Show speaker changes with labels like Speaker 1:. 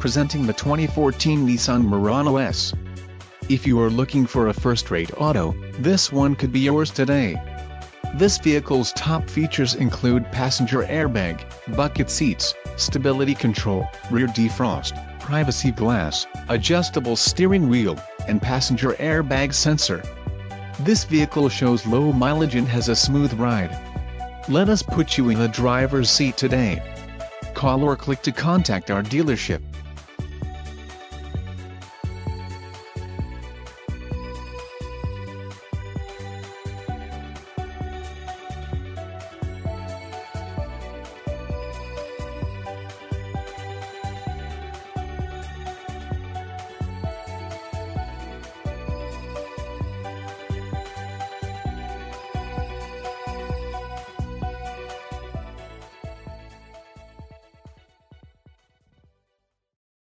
Speaker 1: Presenting the 2014 Nissan Murano S. If you are looking for a first-rate auto, this one could be yours today. This vehicle's top features include passenger airbag, bucket seats, stability control, rear defrost, privacy glass, adjustable steering wheel, and passenger airbag sensor. This vehicle shows low mileage and has a smooth ride. Let us put you in the driver's seat today. Call or click to contact our dealership.